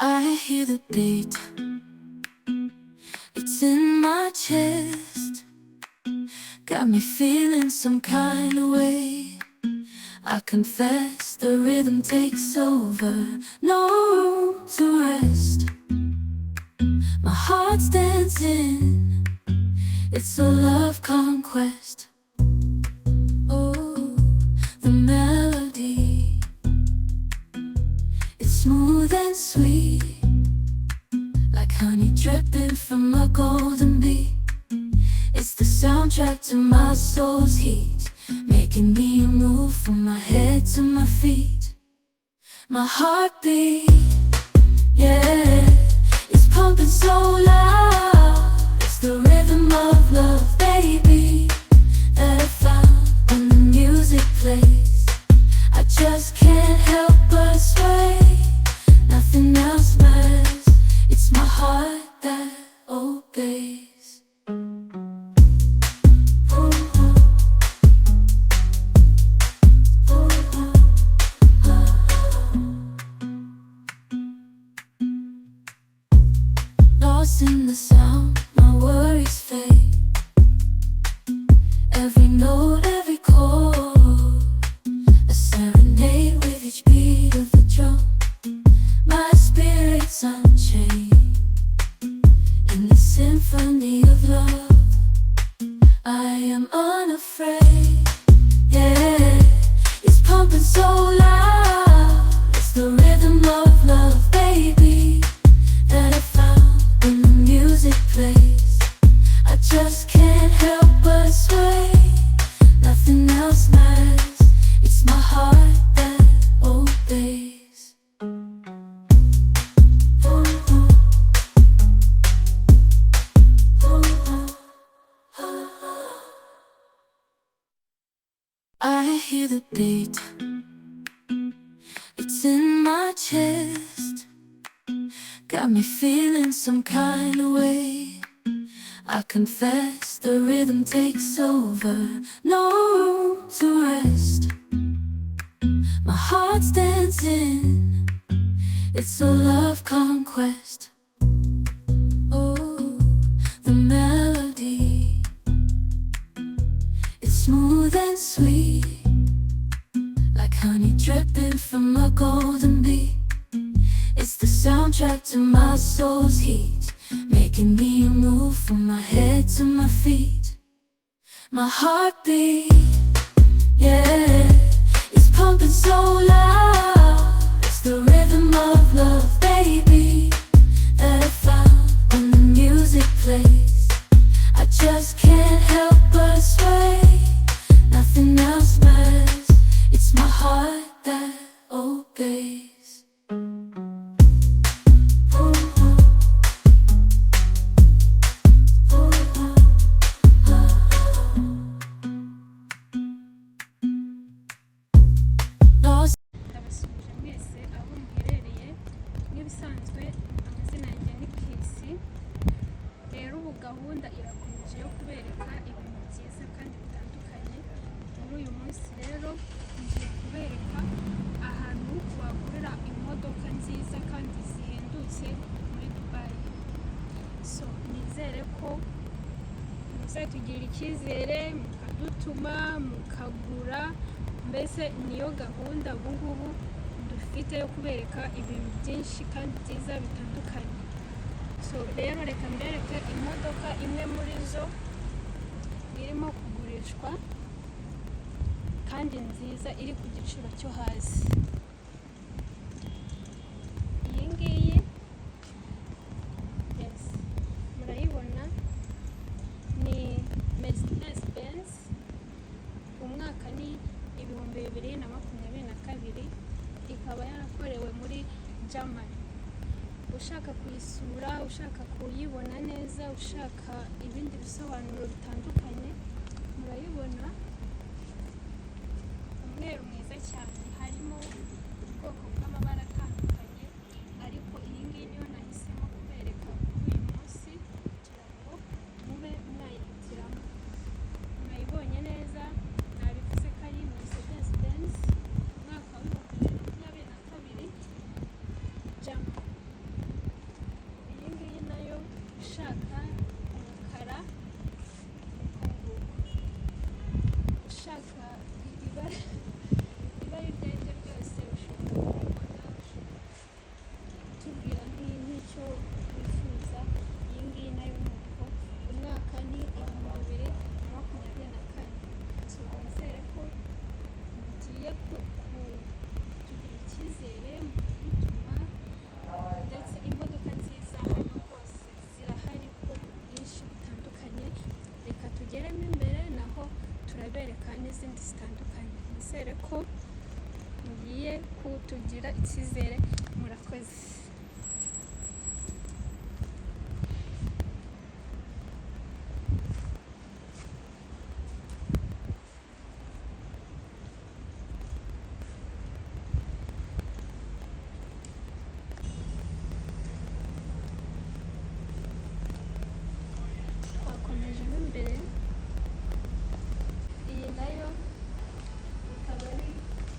I hear the beat, it's in my chest, got me feeling some kind of way. I confess the rhythm takes over, no room to rest. My heart's dancing, it's a love conquest. Oh, the melody, it's smooth and sweet, like honey dripping from a golden bee. It's the soundtrack to my soul's heat, making me move from my head to my feet. My heartbeat, yeah, it's pumping so loud. It's the rhythm of love, baby, that I found when the music plays. I just can't help but sway. Nothing else matters, it's my heart that obeys. Lost in the sound, my worries fade. Every note, every chord, a serenade with each beat of the drum. My spirit's unchained in the symphony of love. I am unafraid, yeah, it's pumping so loud. It's the rhythm of love, baby, that I found when the music plays. I just can't help but sway. Nothing else matters, it's my heart that obeys. I hear the beat, it's in my chest, got me feeling some kind of way. I confess the rhythm takes over, no room to rest. My heart's dancing, it's a love conquest. Oh, the melody, it's smooth and sweet, like honey dripping from a golden bee. It's the soundtrack to my soul's heat, making me move from my head to my feet. My heartbeat, yeah, it's pumping so loud. It's the rhythm of love, baby, that I found when the music plays. I just can't help but sway. Nothing else matters, it's my heart that obeys. Ndabasubije mwese aho muherereye. Nk'ibisanzwe amazina yanjye ni Kisi. Rero ubu gahunda irakomeje yo kubereka ibintu byiza kandi bitandukanye. Muri uyu munsi rero ngiye kubereka ahantu wagurira imodoka nziza kandi zihendutse muri Dubai. So nizere ko muzatugirira icyizere mukadutuma mukagura. Mbese niyo gahunda ubungubu dufite yo kubereka ibintu byinshi kandi byiza bitandukanye. So rero reka mbereke imodoka imwe muri zo irimo kugurishwa kandi nziza, iri ku giciro cyo hasi. Iyi ngiyi, yes, murayibona, ni Mercedes Benz. Umwaka ni 2022, ikaba yarakorewe muri Germany. Ushaka kuyisura, ushaka kuyibona neza, ushaka ibindi bisobanuro bitandukanye, murayibona. Umweru mwiza cyane, harimo ubwoko bw'amabara atandukanye, ariko iyi ngiyi niyo nahisemo kubereka uyu munsi kugira ngo mube mwayihitiramo. Mwayibonye neza, nabivuze ko ari Mercedes Benz, umwaka wa 2022, Germany. ushaka umukara uko nguko, ushaka ibara ibara iryo ari ryo ryose ushobora kubibona, tubwira nk'icyo wifuza. Iyi ngiyi nayo ni uko, umwaka ni 2024. Twizere ko mugiye kutugira icyizere mukadutuma, ndetse imodoka nziza hano hose zirahari ku bwinshi butandukanye. Reka tugeremo imbere naho turabereka n'izindi zitandukanye. Nizere ko mugiye kutugira icyizere. Murakoze. Twakomejemo imbere. Iyi nayo ikaba ari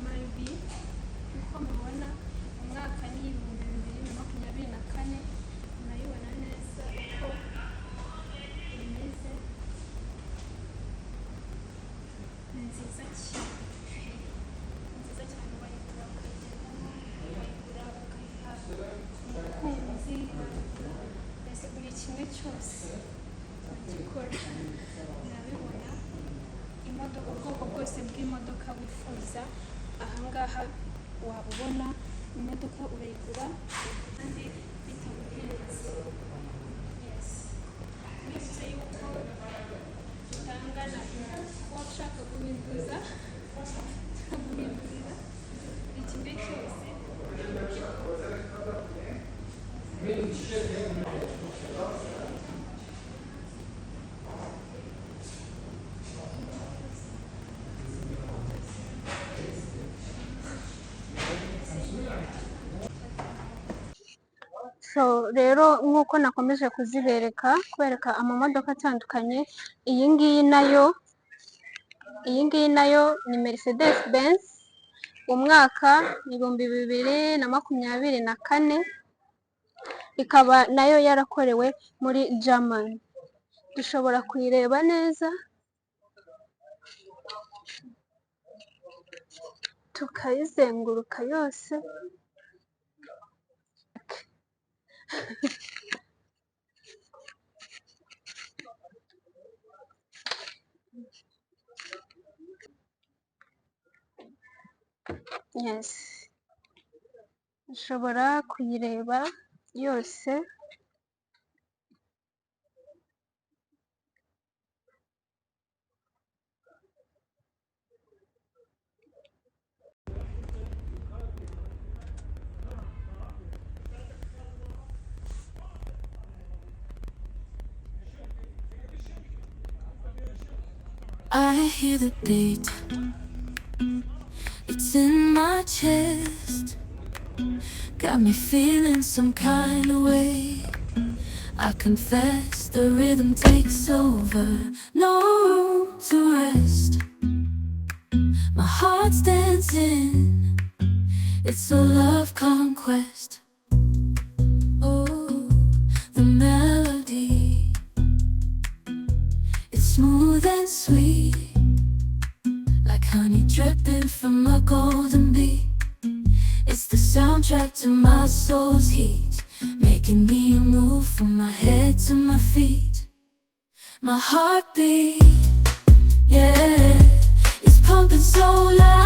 Muri, nk'uko mubona umwaka ni 2024. Murayibona neza uko imeze, ni nziza cyane, ni nziza cyane. Wayigura ukayigendamo, wayigura ukayiha umukunzi, mbese buri kimwe cyose uragikora. Murabibona imodoka, ubwoko bwose bw'imodoka wifuza ahangaha wabubona. Imodoka urayigura kandi bitaguhenze. Yes, bivuze yuko tutangana. Kuba ushaka guhinduza turaguhindurira buri kimwe cyose. So rero nk'uko nakomeje kubereka amamodoka atandukanye, iyi ngiyi nayo ni Mercedes Benz, umwaka 2024, ikaba nayo yarakorewe muri Germany. Dushobora kuyireba neza tukayizenguruka yose. Yes, ushobora kuyireba yose. I hear the beat, it's in my chest, got me feeling some kind of way. I confess the rhythm takes over, no room to rest. My heart's dancing, it's a love conquest. Oh, the melody, it's smooth and sweet, like honey dripping from a golden bee. It's the soundtrack to my soul's heat, making me move from my head to my feet. My heartbeat, yeah, it's pumping so loud.